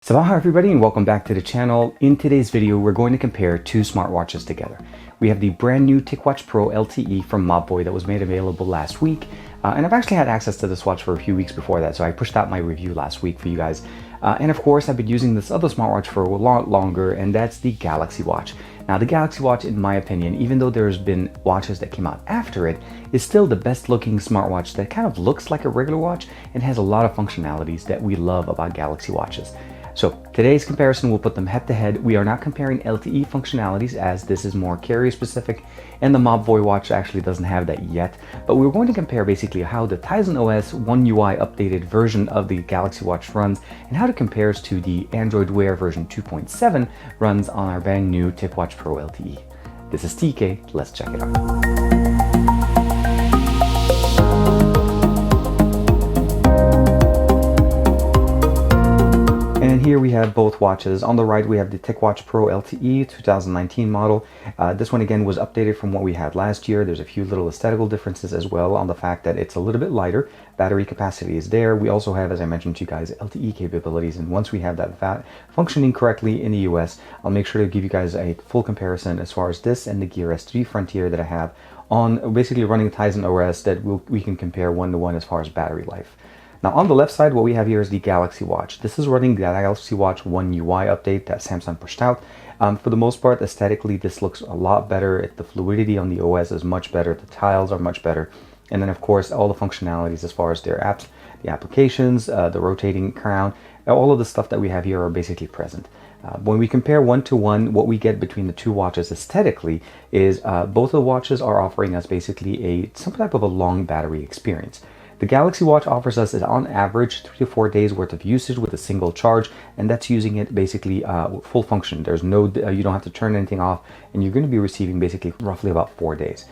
Sabah everybody and welcome back to the channel. In today's video, we're going to compare two smartwatches together. We have the brand new Ticwatch Pro LTE from Mobboy that was made available last week. And I've actually had access to this watch for a few weeks before that, so I pushed out my review last week for you guys. And of course, I've been using this other smartwatch for a lot longer, and that's the Galaxy Watch. Now, the Galaxy Watch, in my opinion, even though there's been watches that came out after it, is still the best looking smartwatch that kind of looks like a regular watch and has a lot of functionalities that we love about Galaxy watches. So today's comparison, we'll put them head to head. We are not comparing LTE functionalities as this is more carrier specific and the Mobboy watch actually doesn't have that yet. But we're going to compare basically how the Tizen OS One UI updated version of the Galaxy Watch runs and how it compares to the Android Wear version 2.7 runs on our brand new Ticwatch Pro LTE. This is TK, let's check it out. And here we have both watches. On the right, we have the Ticwatch Pro LTE 2019 model. This one again was updated from what we had last year. There's a few little aesthetical differences as well on the fact that it's a little bit lighter. Battery capacity is there. We also have, as I mentioned to you guys, LTE capabilities. And once we have that functioning correctly in the US, I'll make sure to give you guys a full comparison as far as this and the Gear S3 Frontier that I have on basically running Tizen OS that we can compare one-to-one as far as battery life. Now on the left side, what we have here is the Galaxy Watch. This is running the Galaxy Watch One UI update that Samsung pushed out. For the most part, aesthetically, this looks a lot better. The fluidity on the OS is much better. The tiles are much better. And then of course, all the functionalities as far as their apps, the applications, the rotating crown, all of the stuff that we have here are basically present. When we compare one-to-one, what we get between the two watches aesthetically is both of the watches are offering us basically some type of a long battery experience. The Galaxy Watch offers us on average 3 to 4 days worth of usage with a single charge, and that's using it basically full function. There's no, you don't have to turn anything off, and you're going to be receiving basically roughly about 4 days.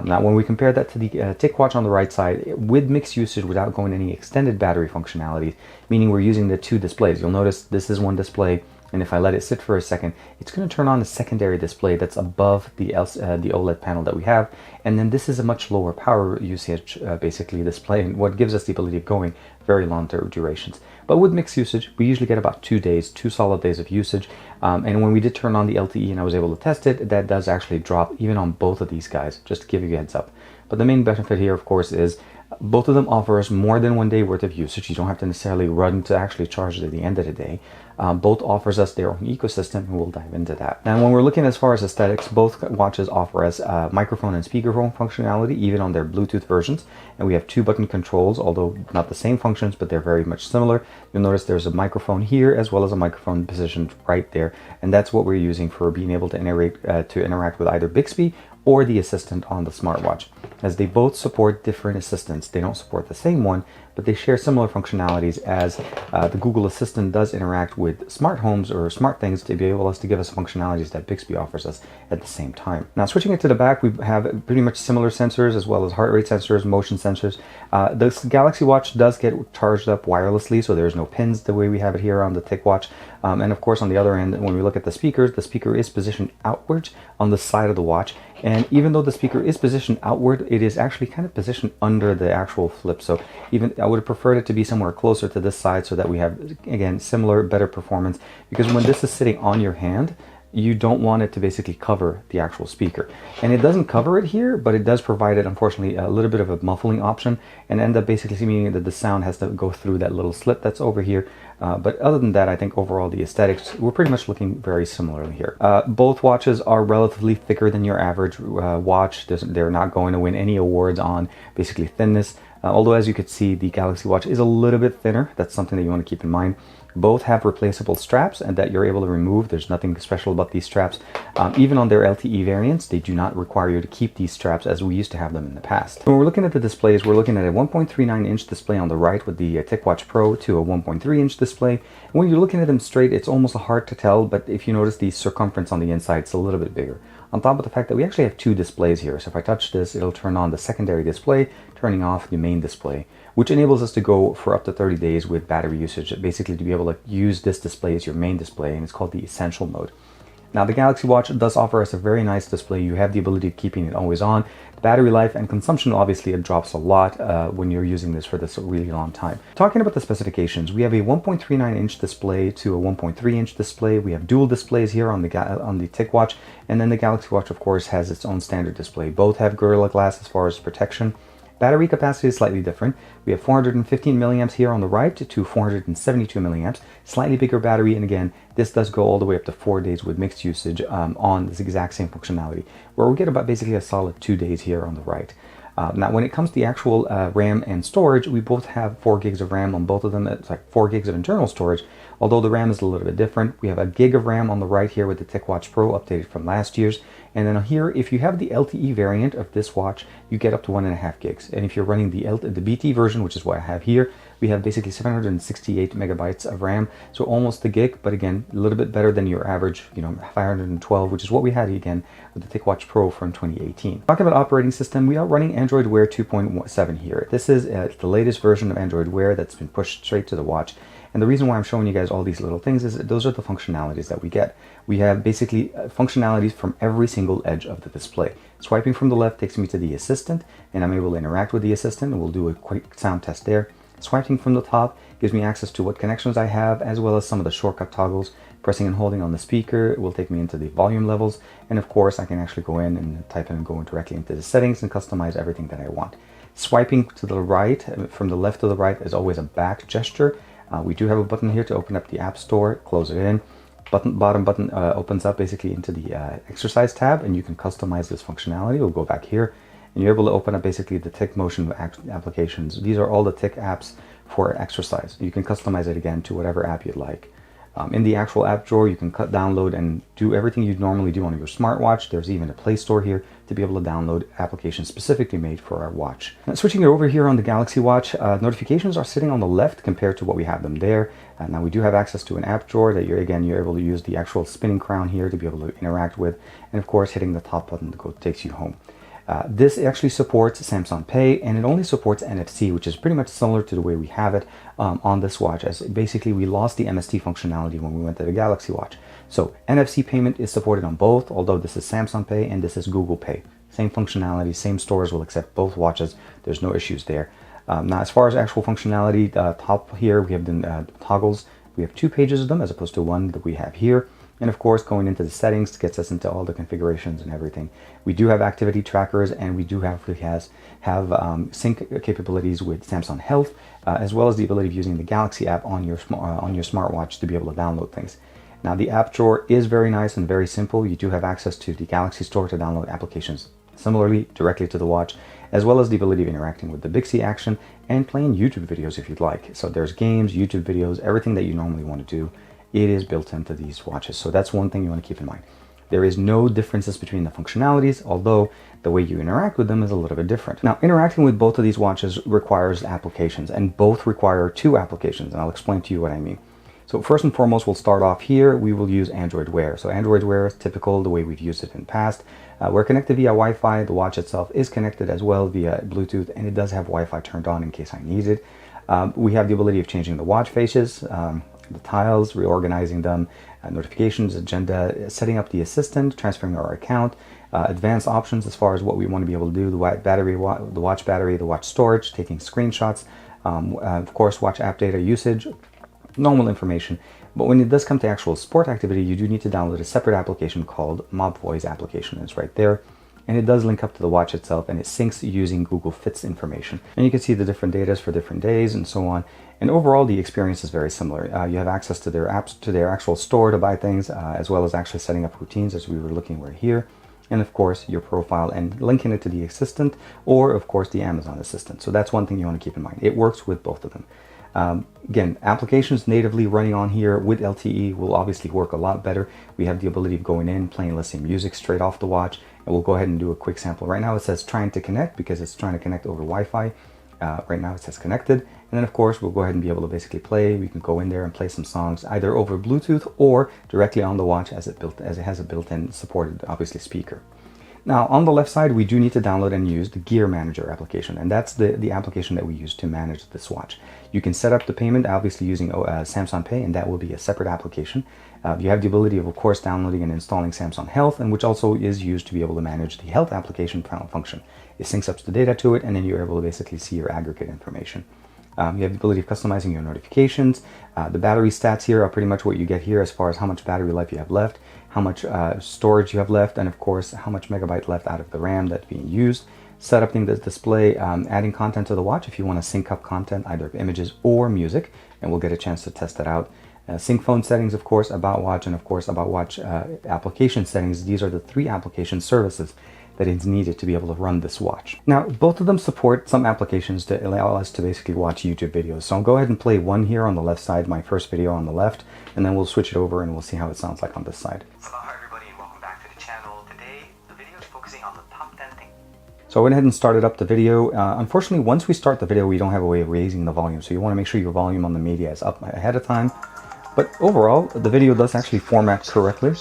Now, when we compare that to the TickWatch on the right side, with mixed usage without going any extended battery functionalities, meaning we're using the two displays. You'll notice this is one display, and if I let it sit for a second, it's going to turn on a secondary display that's above the OLED panel that we have. And then this is a much lower power usage, basically, display, and what gives us the ability of going very long durations. But with mixed usage, we usually get about 2 days, 2 solid days of usage. And when we did turn on the LTE and I was able to test it, that does actually drop even on both of these guys, just to give you a heads up. But the main benefit here, of course, is both of them offer us more than 1 day worth of usage. You don't have to necessarily run to actually charge it at the end of the day. Both offers us their own ecosystem, and we'll dive into that. Now, when we're looking as far as aesthetics, both watches offer us microphone and speakerphone functionality, even on their Bluetooth versions. And we have 2 button controls, although not the same functions, but they're very much similar. You'll notice there's a microphone here, as well as a microphone positioned right there. And that's what we're using for being able to interact with either Bixby or the assistant on the smartwatch, as they both support different assistants. They don't support the same one, but they share similar functionalities, as the Google Assistant does interact with smart homes or smart things to be able to give us functionalities that Bixby offers us at the same time. Now, switching it to the back, we have pretty much similar sensors as well as heart rate sensors, motion sensors. This Galaxy Watch does get charged up wirelessly, so there's no pins the way we have it here on the TickWatch. And of course, on the other end, when we look at the speaker is positioned outwards on the side of the watch. And even though the speaker is positioned outward, it is actually kind of positioned under the actual flip. So even I would have preferred it to be somewhere closer to this side so that we have, again, similar, better performance. Because when this is sitting on your hand, you don't want it to basically cover the actual speaker. And it doesn't cover it here, but it does provide it, unfortunately, a little bit of a muffling option, and end up basically meaning that the sound has to go through that little slit that's over here. But other than that, I think overall the aesthetics, we're pretty much looking very similarly here. Both watches are relatively thicker than your average watch. They're not going to win any awards on basically thinness. Although, as you could see, the Galaxy Watch is a little bit thinner. That's something that you want to keep in mind. Both have replaceable straps and that you're able to remove. There's nothing special about these straps. Even on their LTE variants, they do not require you to keep these straps as we used to have them in the past. When we're looking at the displays, we're looking at a 1.39-inch display on the right with the Ticwatch Pro to a 1.3-inch display. And when you're looking at them straight, it's almost hard to tell, but if you notice the circumference on the inside, it's a little bit bigger. On top of the fact that we actually have 2 displays here. So if I touch this, it'll turn on the secondary display, turning off the main display, which enables us to go for up to 30 days with battery usage, basically to be able to use this display as your main display, and it's called the Essential mode. Now the Galaxy Watch does offer us a very nice display. You have the ability of keeping it always on. The battery life and consumption, obviously it drops a lot when you're using this for this really long time. Talking about the specifications, we have a 1.39-inch display to a 1.3-inch display. We have dual displays here on the TickWatch, and then the Galaxy Watch of course has its own standard display. Both have Gorilla Glass as far as protection. Battery capacity is slightly different. We have 415 milliamps here on the right to 472 milliamps, slightly bigger battery, and again, this does go all the way up to 4 days with mixed usage on this exact same functionality, where we get about basically a solid 2 days here on the right. Now, when it comes to the actual RAM and storage, we both have 4 gigs of RAM on both of them. It's like 4 gigs of internal storage, although the RAM is a little bit different. We have a gig of RAM on the right here with the Ticwatch Pro updated from last year's. And then here, if you have the LTE variant of this watch, you get up to 1.5 gigs. And if you're running the BT version, which is what I have here, we have basically 768 megabytes of RAM, so almost a gig, but again, a little bit better than your average, 512, which is what we had again with the Ticwatch Pro from 2018. Talking about operating system, we are running Android Wear 2.7 here. This is the latest version of Android Wear that's been pushed straight to the watch. And the reason why I'm showing you guys all these little things is that those are the functionalities that we get. We have basically functionalities from every single edge of the display. Swiping from the left takes me to the assistant, and I'm able to interact with the assistant, and we'll do a quick sound test there. Swiping from the top gives me access to what connections I have, as well as some of the shortcut toggles. Pressing and holding on the speaker will take me into the volume levels, and of course I can actually go in and type in and go directly into the settings and customize everything that I want. Swiping to the right, from the left to the right, is always a back gesture. We do have a button here to open up the App Store, close it in. Bottom button opens up basically into the exercise tab, and you can customize this functionality. We'll go back here, and you're able to open up basically the Tick Motion applications. These are all the Tick apps for exercise. You can customize it again to whatever app you'd like. In the actual app drawer, you can download and do everything you'd normally do on your smartwatch. There's even a Play Store here to be able to download applications specifically made for our watch. Now, switching it over here on the Galaxy Watch, notifications are sitting on the left compared to what we have them there. Now we do have access to an app drawer that you're able to use the actual spinning crown here to be able to interact with, and of course hitting the top button takes you home. This actually supports Samsung Pay, and it only supports NFC, which is pretty much similar to the way we have it on this watch, as basically we lost the MST functionality when we went to the Galaxy Watch. So NFC payment is supported on both, although this is Samsung Pay and this is Google Pay. Same functionality, same stores will accept both watches. There's no issues there. Now, as far as actual functionality, top here we have the toggles. We have 2 pages of them as opposed to 1 that we have here. And of course, going into the settings gets us into all the configurations and everything. We do have activity trackers, and we do have sync capabilities with Samsung Health, as well as the ability of using the Galaxy app on your smartwatch to be able to download things. Now, the app drawer is very nice and very simple. You do have access to the Galaxy Store to download applications similarly directly to the watch, as well as the ability of interacting with the Bixby action and playing YouTube videos if you'd like. So there's games, YouTube videos, everything that you normally want to do. It is built into these watches. So that's one thing you want to keep in mind. There is no differences between the functionalities, although the way you interact with them is a little bit different. Now, interacting with both of these watches requires applications, and both require 2 applications, and I'll explain to you what I mean. So first and foremost, we'll start off here. We will use Android Wear. So Android Wear is typical the way we've used it in the past. We're connected via Wi-Fi. The watch itself is connected as well via Bluetooth, and it does have Wi-Fi turned on in case I need it. We have the ability of changing the watch faces, the tiles, reorganizing them, notifications, agenda, setting up the assistant, transferring our account, advanced options as far as what we want to be able to do, the watch battery, the watch storage, taking screenshots, of course, watch app data usage, normal information. But when it does come to actual sport activity, you do need to download a separate application called Mob Voice application. It's right there. And it does link up to the watch itself, and it syncs using Google Fits information. And you can see the different data for different days and so on. And overall, the experience is very similar. You have access to their apps, to their actual store to buy things, as well as actually setting up routines as we were looking right here. And of course, your profile and linking it to the assistant, or of course, the Amazon assistant. So that's one thing you want to keep in mind. It works with both of them. Again, applications natively running on here with LTE will obviously work a lot better. We have the ability of going in, playing, let's say, music straight off the watch, and we'll go ahead and do a quick sample. Right now it says trying to connect because it's trying to connect over Wi-Fi. Right now it says connected, and then of course we'll go ahead and be able to basically play. We can go in there and play some songs either over Bluetooth or directly on the watch as it has a built-in supported, obviously, speaker. Now, on the left side, we do need to download and use the Gear Manager application, and that's the application that we use to manage this watch. You can set up the payment, obviously using Samsung Pay, and that will be a separate application. You have the ability of course, downloading and installing Samsung Health, and which also is used to be able to manage the health application function. It syncs up the data to it, and then you're able to basically see your aggregate information. You have the ability of customizing your notifications. The battery stats here are pretty much what you get here as far as how much battery life you have left, how much storage you have left, and of course how much megabyte left out of the RAM that's being used. Setting the display, adding content to the watch if you want to sync up content, either of images or music, and we'll get a chance to test that out. Sync phone settings, of course, about watch, and of course about watch application settings. These are the 3 application services that is needed to be able to run this watch. Now, both of them support some applications that allow us to basically watch YouTube videos. So I'll go ahead and play one here on the left side, my first video on the left, and then we'll switch it over and we'll see how it sounds like on this side. Hello everybody and welcome back to the channel. Today, the video is focusing on the top 10 things. So I went ahead and started up the video. Unfortunately, once we start the video, we don't have a way of raising the volume. So you want to make sure your volume on the media is up ahead of time. But overall, the video does actually format correctly.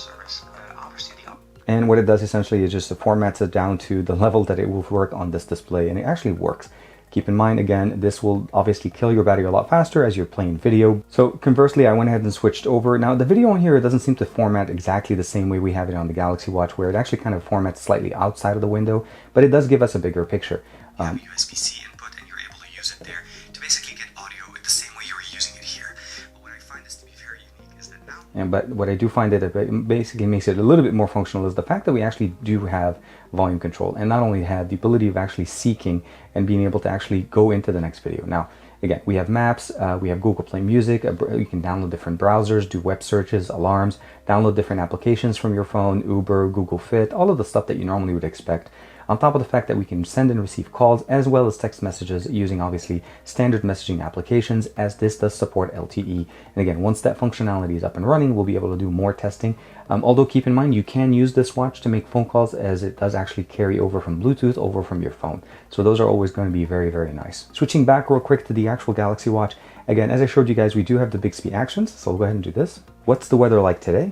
And what it does essentially is just formats it down to the level that it will work on this display, and it actually works. Keep in mind, again, this will obviously kill your battery a lot faster as you're playing video. So conversely, I went ahead and switched over. Now the video on here, it doesn't seem to format exactly the same way we have it on the Galaxy Watch, where it actually kind of formats slightly outside of the window, but it does give us a bigger picture. You have a USB-C input and you're able to use it there to basically get audio the same way you were using it here. But what I find this to be very unique is that now... But what I do find that it basically makes it a little bit more functional is the fact that we actually do have volume control, and not only have the ability of actually seeking and being able to actually go into the next video. Now, again, we have maps, we have Google Play Music, you can download different browsers, do web searches, alarms, download different applications from your phone, Uber, Google Fit, all of the stuff that you normally would expect. On top of the fact that we can send and receive calls as well as text messages using obviously standard messaging applications, as this does support LTE. And again, once that functionality is up and running, we'll be able to do more testing. Although keep in mind, you can use this watch to make phone calls, as it does actually carry over from Bluetooth over from your phone. So those are always going to be very, very nice. Switching back real quick to the actual Galaxy Watch. Again, as I showed you guys, we do have the Bixby actions. So I'll go ahead and do this. What's the weather like today?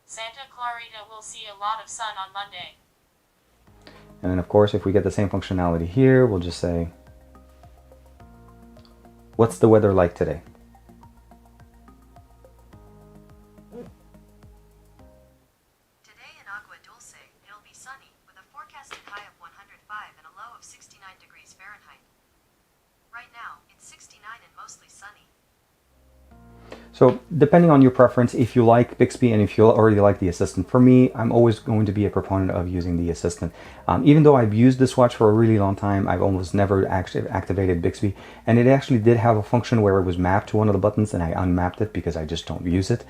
Santa Clarita will see a lot of sun on Monday. And then of course, if we get the same functionality here, we'll just say, what's the weather like today? Today in Agua Dulce, it'll be sunny with a forecasted high of 105 and a low of 69 degrees Fahrenheit. Right now, it's 69 and mostly sunny. So depending on your preference, if you like Bixby and if you already like the Assistant, for me, I'm always going to be a proponent of using the Assistant. Even though I've used this watch for a really long time, I've almost never actually activated Bixby, and it actually did have a function where it was mapped to one of the buttons, and I unmapped it because I just don't use it.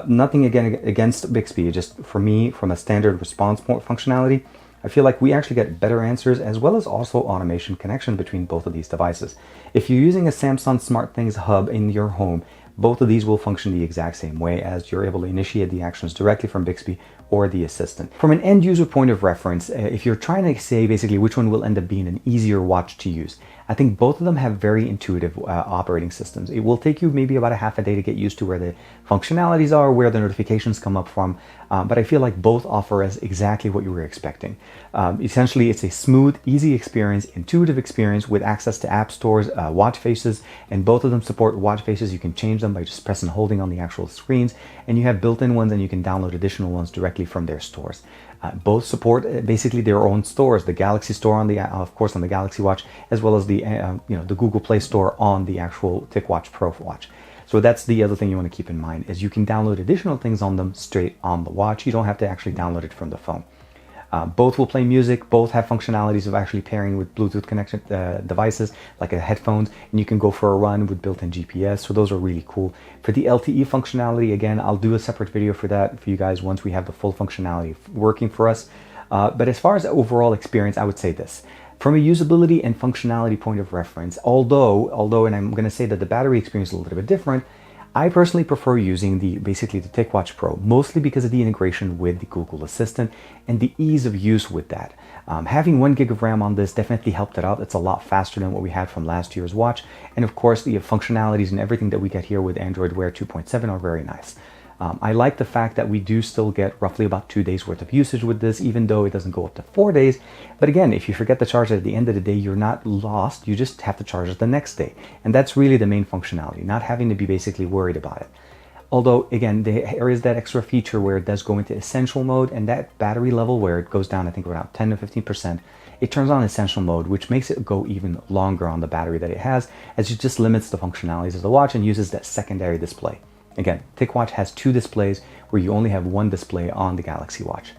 Nothing again against Bixby, just for me, from a standard response functionality, I feel like we actually get better answers, as well as also automation connection between both of these devices. If you're using a Samsung SmartThings hub in your home, both of these will function the exact same way, as you're able to initiate the actions directly from Bixby or the Assistant. From an end user point of reference, if you're trying to say basically which one will end up being an easier watch to use, I think both of them have very intuitive operating systems. It will take you maybe about a half a day to get used to where the functionalities are, where the notifications come up from, but I feel like both offer us exactly what you were expecting. Essentially, it's a smooth, easy experience, intuitive experience with access to app stores, watch faces, and both of them support watch faces. You can change them by just pressing and holding on the actual screens, and you have built-in ones, and you can download additional ones directly from their stores. Both support basically their own stores, the Galaxy Store on the, of course, on the Galaxy Watch, as well as the the Google Play Store on the actual Ticwatch Pro watch. So that's the other thing you want to keep in mind, is you can download additional things on them straight on the watch. You don't have to actually download it from the phone. Both will play music. Both have functionalities of actually pairing with Bluetooth connected devices like headphones, and you can go for a run with built-in GPS. So those are really cool. For the LTE functionality, again, I'll do a separate video for that for you guys once we have the full functionality working for us. But as far as the overall experience, I would say this. From a usability and functionality point of reference, although, and I'm going to say that the battery experience is a little bit different, I personally prefer using basically the Ticwatch Pro, mostly because of the integration with the Google Assistant and the ease of use with that. Having 1 gig of RAM on this definitely helped it out. It's a lot faster than what we had from last year's watch. And of course, the functionalities and everything that we get here with Android Wear 2.7 are very nice. I like the fact that we do still get roughly about 2 days worth of usage with this, even though it doesn't go up to 4 days. But again, if you forget to charge it at the end of the day, you're not lost. You just have to charge it the next day. And that's really the main functionality, not having to be basically worried about it. Although, again, there is that extra feature where it does go into essential mode, and that battery level where it goes down, I think around 10 to 15%, it turns on essential mode, which makes it go even longer on the battery that it has, as it just limits the functionalities of the watch and uses that secondary display. Again, TickWatch has 2 displays where you only have 1 display on the Galaxy Watch.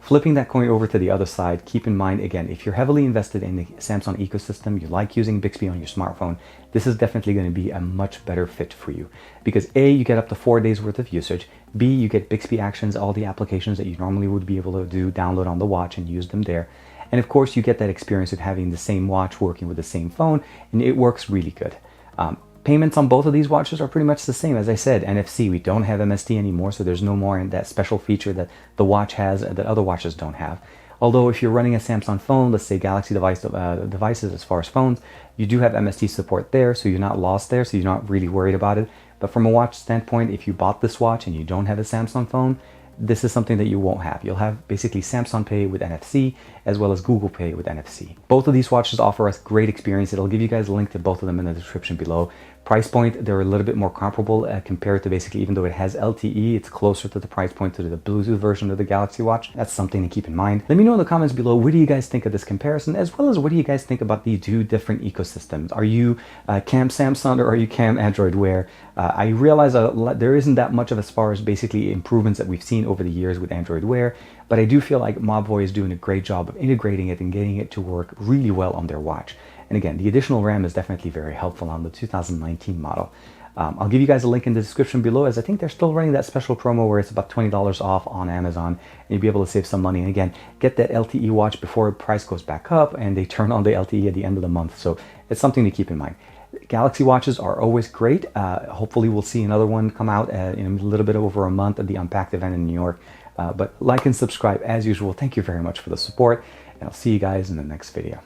Flipping that coin over to the other side, keep in mind, again, if you're heavily invested in the Samsung ecosystem, you like using Bixby on your smartphone, this is definitely going to be a much better fit for you. Because A, you get up to 4 days worth of usage. B, you get Bixby Actions, all the applications that you normally would be able to do, download on the watch and use them there. And of course, you get that experience of having the same watch working with the same phone, and it works really good. Payments on both of these watches are pretty much the same. As I said, NFC, we don't have MST anymore, so there's no more in that special feature that the watch has that other watches don't have. Although if you're running a Samsung phone, let's say Galaxy devices as far as phones, you do have MST support there, so you're not lost there, so you're not really worried about it. But from a watch standpoint, if you bought this watch and you don't have a Samsung phone, this is something that you won't have. You'll have basically Samsung Pay with NFC as well as Google Pay with NFC. Both of these watches offer us great experience. It'll give you guys a link to both of them in the description below. Price point, they're a little bit more comparable compared to basically, even though it has LTE, it's closer to the price point to the Bluetooth version of the Galaxy Watch. That's something to keep in mind. Let me know in the comments below, what do you guys think of this comparison, as well as what do you guys think about the 2 different ecosystems? Are you Cam Samsung or are you Cam Android Wear? I realize there isn't that much of as far as basically improvements that we've seen over the years with Android Wear, but I do feel like Mobvoi is doing a great job of integrating it and getting it to work really well on their watch. And again, the additional RAM is definitely very helpful on the 2019 model. I'll give you guys a link in the description below, as I think they're still running that special promo where it's about $20 off on Amazon, and you'll be able to save some money. And again, get that LTE watch before the price goes back up, and they turn on the LTE at the end of the month. So it's something to keep in mind. Galaxy watches are always great. Hopefully we'll see another one come out in a little bit over a month at the Unpacked event in New York. But like and subscribe as usual. Thank you very much for the support, and I'll see you guys in the next video.